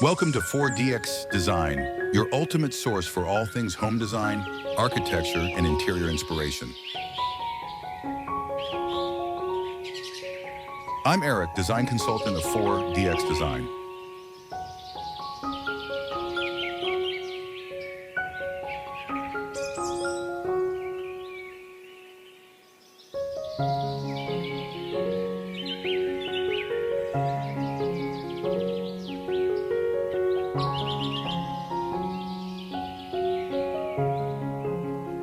Welcome to 4DX Design, your ultimate source for all things home design, architecture, and interior inspiration. I'm Eric, design consultant of 4DX Design.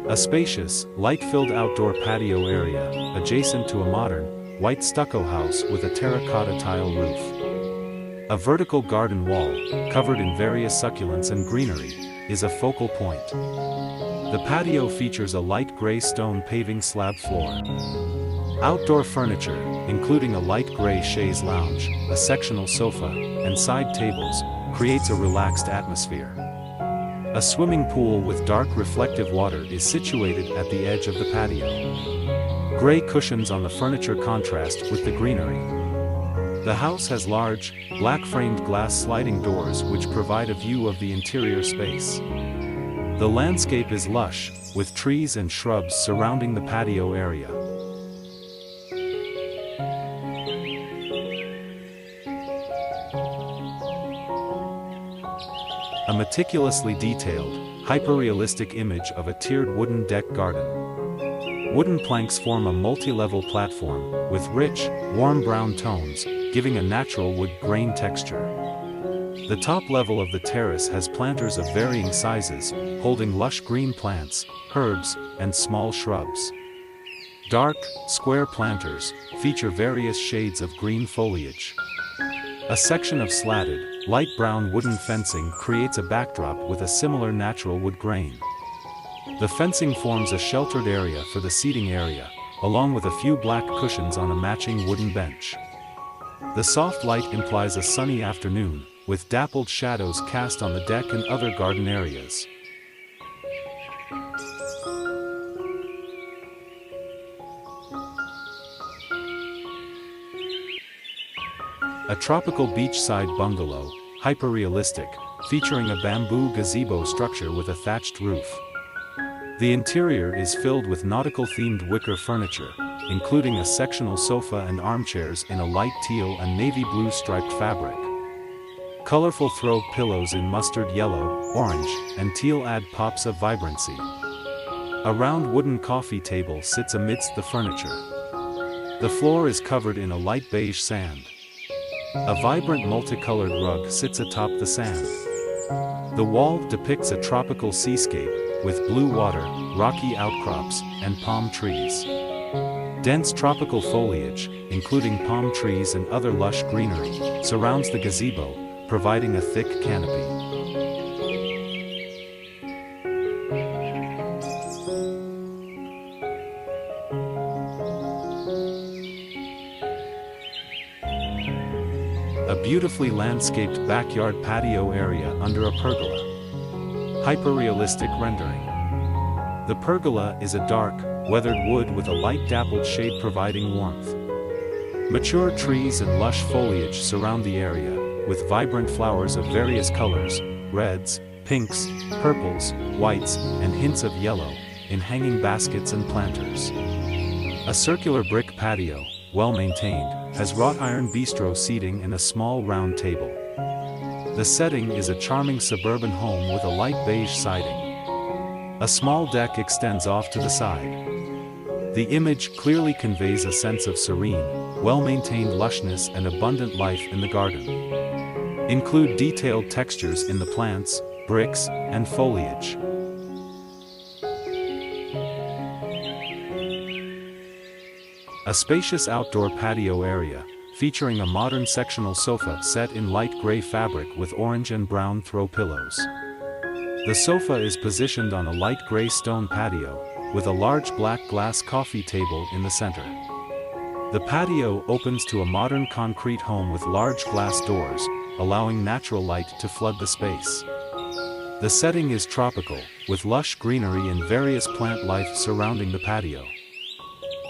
A spacious, light-filled outdoor patio area, adjacent to a modern, white stucco house with a terracotta tile roof. A vertical garden wall, covered in various succulents and greenery, is a focal point. The patio features a light gray stone paving slab floor. Outdoor furniture, including a light gray chaise lounge, a sectional sofa, and side tables, creates a relaxed atmosphere. A swimming pool with dark reflective water is situated at the edge of the patio. Gray cushions on the furniture contrast with the greenery. The house has large, black-framed glass sliding doors which provide a view of the interior space. The landscape is lush, with trees and shrubs surrounding the patio area. A meticulously detailed, hyper-realistic image of a tiered wooden deck garden. Wooden planks form a multi-level platform, with rich, warm brown tones, giving a natural wood grain texture. The top level of the terrace has planters of varying sizes, holding lush green plants, herbs, and small shrubs. Dark, square planters feature various shades of green foliage. A section of slatted, light brown wooden fencing creates a backdrop with a similar natural wood grain. The fencing forms a sheltered area for the seating area, along with a few black cushions on a matching wooden bench. The soft light implies a sunny afternoon, with dappled shadows cast on the deck and other garden areas. A tropical beachside bungalow, hyper-realistic, featuring a bamboo gazebo structure with a thatched roof. The interior is filled with nautical-themed wicker furniture, including a sectional sofa and armchairs in a light teal and navy blue striped fabric. Colorful throw pillows in mustard yellow, orange, and teal add pops of vibrancy. A round wooden coffee table sits amidst the furniture. The floor is covered in a light beige sand. A vibrant multicolored rug sits atop the sand. The wall depicts a tropical seascape, with blue water, rocky outcrops, and palm trees. Dense tropical foliage, including palm trees and other lush greenery, surrounds the gazebo, providing a thick canopy. A beautifully landscaped backyard patio area under a pergola. Hyper-realistic rendering. The pergola is a dark, weathered wood with a light dappled shade providing warmth. Mature trees and lush foliage surround the area, with vibrant flowers of various colors, reds, pinks, purples, whites, and hints of yellow, in hanging baskets and planters. A circular brick patio, well maintained, has wrought iron bistro seating and a small round table. The setting is a charming suburban home with a light beige siding. A small deck extends off to the side. The image clearly conveys a sense of serene, well-maintained lushness and abundant life in the garden. Include detailed textures in the plants, bricks, and foliage. A spacious outdoor patio area, featuring a modern sectional sofa set in light gray fabric with orange and brown throw pillows. The sofa is positioned on a light gray stone patio, with a large black glass coffee table in the center. The patio opens to a modern concrete home with large glass doors, allowing natural light to flood the space. The setting is tropical, with lush greenery and various plant life surrounding the patio.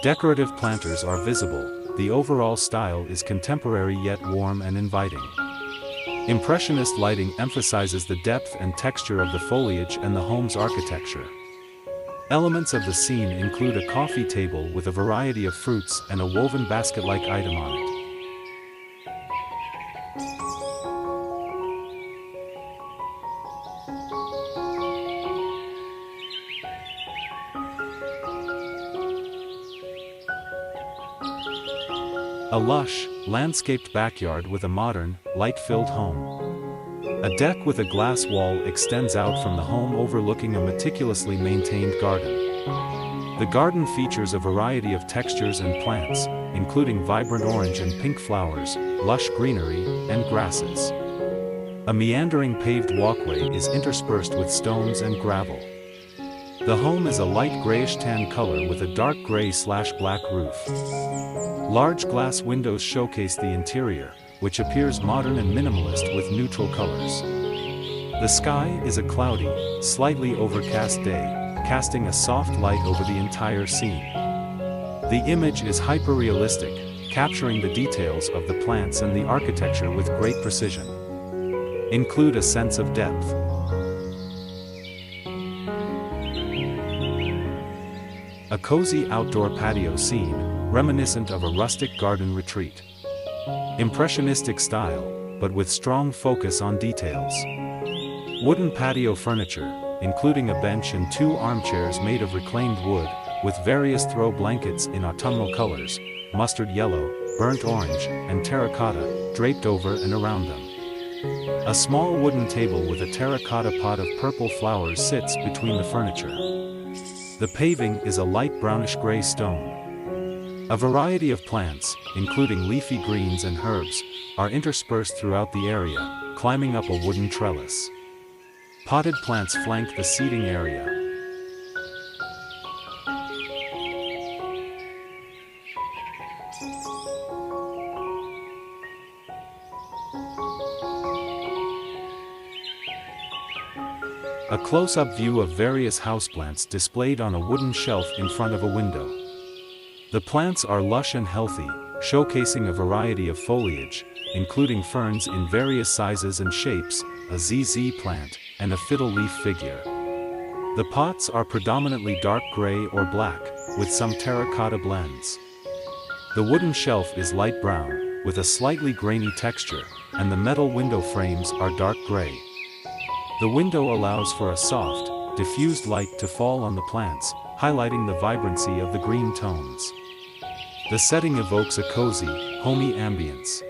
Decorative planters are visible. The overall style is contemporary yet warm and inviting. Impressionist lighting emphasizes the depth and texture of the foliage and the home's architecture. Elements of the scene include a coffee table with a variety of fruits and a woven basket-like item on it. A lush, landscaped backyard with a modern, light-filled home. A deck with a glass wall extends out from the home overlooking a meticulously maintained garden. The garden features a variety of textures and plants, including vibrant orange and pink flowers, lush greenery, and grasses. A meandering paved walkway is interspersed with stones and gravel. The home is a light grayish-tan color with a dark gray/black roof. Large glass windows showcase the interior, which appears modern and minimalist with neutral colors. The sky is a cloudy, slightly overcast day, casting a soft light over the entire scene. The image is hyper-realistic, capturing the details of the plants and the architecture with great precision. Include a sense of depth. A cozy outdoor patio scene, reminiscent of a rustic garden retreat. Impressionistic style, but with strong focus on details. Wooden patio furniture, including a bench and 2 armchairs made of reclaimed wood, with various throw blankets in autumnal colors, mustard yellow, burnt orange, and terracotta, draped over and around them. A small wooden table with a terracotta pot of purple flowers sits between the furniture. The paving is a light brownish-gray stone. A variety of plants, including leafy greens and herbs, are interspersed throughout the area, climbing up a wooden trellis. Potted plants flank the seating area. A close-up view of various houseplants displayed on a wooden shelf in front of a window. The plants are lush and healthy, showcasing a variety of foliage, including ferns in various sizes and shapes, a ZZ plant, and a fiddle leaf figure. The pots are predominantly dark gray or black, with some terracotta blends. The wooden shelf is light brown, with a slightly grainy texture, and the metal window frames are dark gray. The window allows for a soft, diffused light to fall on the plants, highlighting the vibrancy of the green tones. The setting evokes a cozy, homey ambience.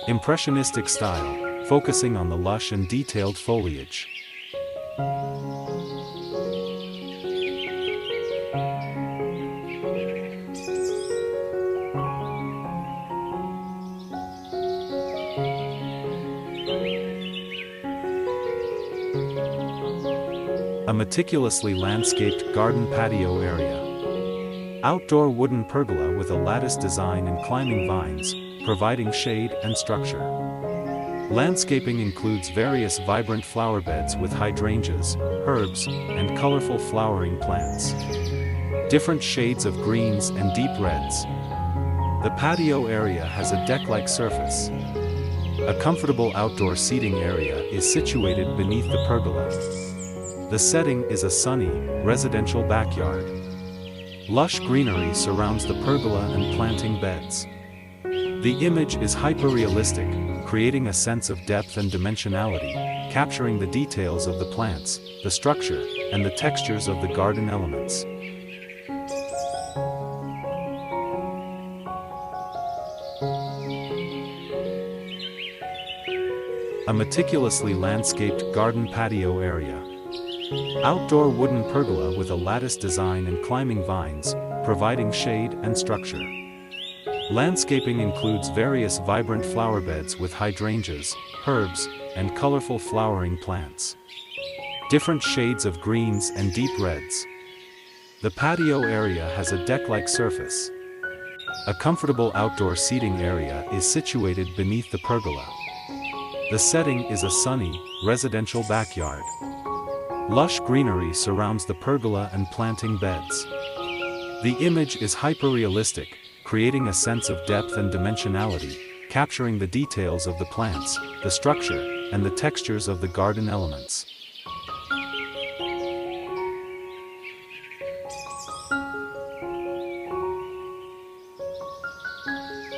Impressionistic style, focusing on the lush and detailed foliage. A meticulously landscaped garden patio area. Outdoor wooden pergola with a lattice design and climbing vines, providing shade and structure. Landscaping includes various vibrant flower beds with hydrangeas, herbs, and colorful flowering plants. Different shades of greens and deep reds. The patio area has a deck-like surface. A comfortable outdoor seating area is situated beneath the pergola. The setting is a sunny, residential backyard. Lush greenery surrounds the pergola and planting beds. The image is hyper-realistic, creating a sense of depth and dimensionality, capturing the details of the plants, the structure, and the textures of the garden elements. A meticulously landscaped garden patio area. Outdoor wooden pergola with a lattice design and climbing vines, providing shade and structure. Landscaping includes various vibrant flower beds with hydrangeas, herbs, and colorful flowering plants. Different shades of greens and deep reds. The patio area has a deck-like surface. A comfortable outdoor seating area is situated beneath the pergola. The setting is a sunny, residential backyard. Lush greenery surrounds the pergola and planting beds. The image is hyperrealistic, creating a sense of depth and dimensionality, capturing the details of the plants, the structure, and the textures of the garden elements.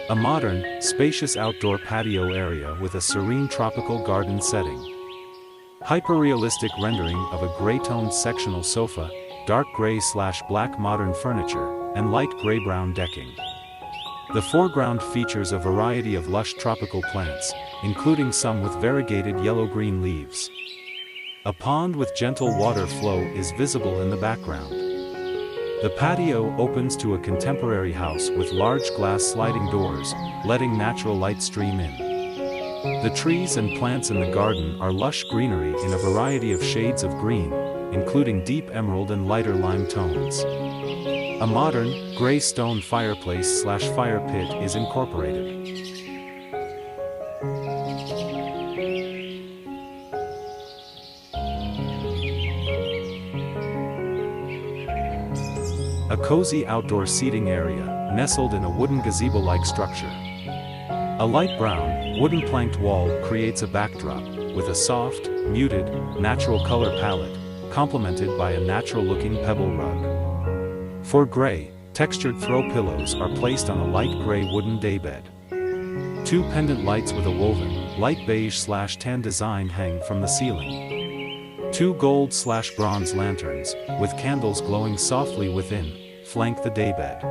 A modern, spacious outdoor patio area with a serene tropical garden setting. Hyperrealistic rendering of a gray-toned sectional sofa, dark gray/black modern furniture, and light gray-brown decking. The foreground features a variety of lush tropical plants, including some with variegated yellow-green leaves. A pond with gentle water flow is visible in the background. The patio opens to a contemporary house with large glass sliding doors, letting natural light stream in. The trees and plants in the garden are lush greenery in a variety of shades of green, including deep emerald and lighter lime tones. A modern, gray stone fireplace/fire pit is incorporated. A cozy outdoor seating area, nestled in a wooden gazebo-like structure. A light brown, wooden planked wall creates a backdrop, with a soft, muted, natural color palette, complemented by a natural-looking pebble rug. For gray, textured throw pillows are placed on a light gray wooden daybed. Two pendant lights with a woven, light beige/tan design hang from the ceiling. Two gold/bronze lanterns, with candles glowing softly within, flank the daybed.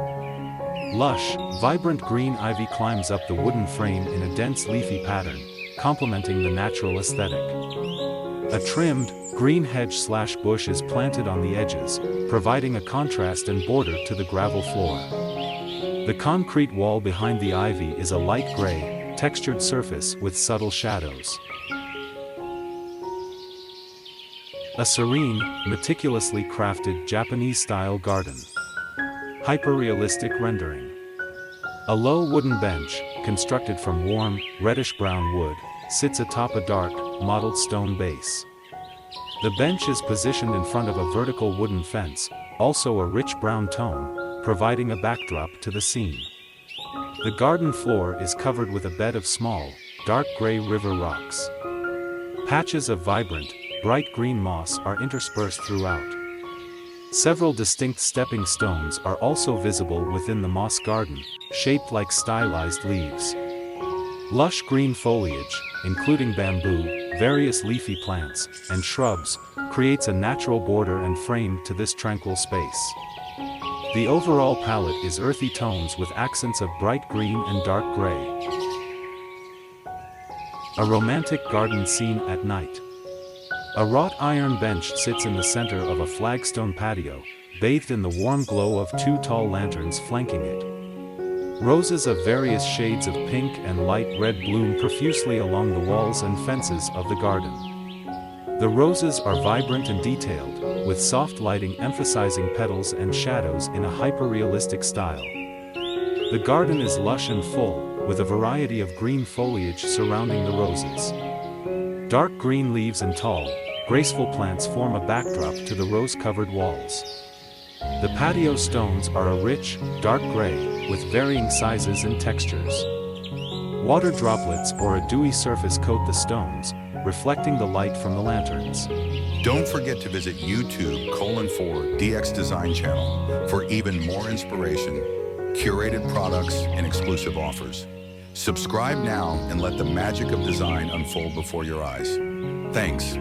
Lush, vibrant green ivy climbs up the wooden frame in a dense leafy pattern, complementing the natural aesthetic. A trimmed, green hedge/bush is planted on the edges, providing a contrast and border to the gravel floor. The concrete wall behind the ivy is a light gray, textured surface with subtle shadows. A serene, meticulously crafted Japanese-style garden. Hyperrealistic rendering. A low wooden bench, constructed from warm, reddish-brown wood, sits atop a dark, mottled stone base. The bench is positioned in front of a vertical wooden fence, also a rich brown tone, providing a backdrop to the scene. The garden floor is covered with a bed of small, dark gray river rocks. Patches of vibrant, bright green moss are interspersed throughout. Several distinct stepping stones are also visible within the moss garden, shaped like stylized leaves. Lush green foliage, including bamboo, various leafy plants, and shrubs, creates a natural border and frame to this tranquil space. The overall palette is earthy tones with accents of bright green and dark gray. A romantic garden scene at night. A wrought iron bench sits in the center of a flagstone patio, bathed in the warm glow of two tall lanterns flanking it. Roses of various shades of pink and light red bloom profusely along the walls and fences of the garden. The roses are vibrant and detailed, with soft lighting emphasizing petals and shadows in a hyper-realistic style. The garden is lush and full, with a variety of green foliage surrounding the roses. Dark green leaves and tall, graceful plants form a backdrop to the rose-covered walls. The patio stones are a rich, dark gray, with varying sizes and textures. Water droplets or a dewy surface coat the stones, reflecting the light from the lanterns. Don't forget to visit YouTube:4DX Design channel for even more inspiration, curated products, and exclusive offers. Subscribe now and let the magic of design unfold before your eyes. Thanks.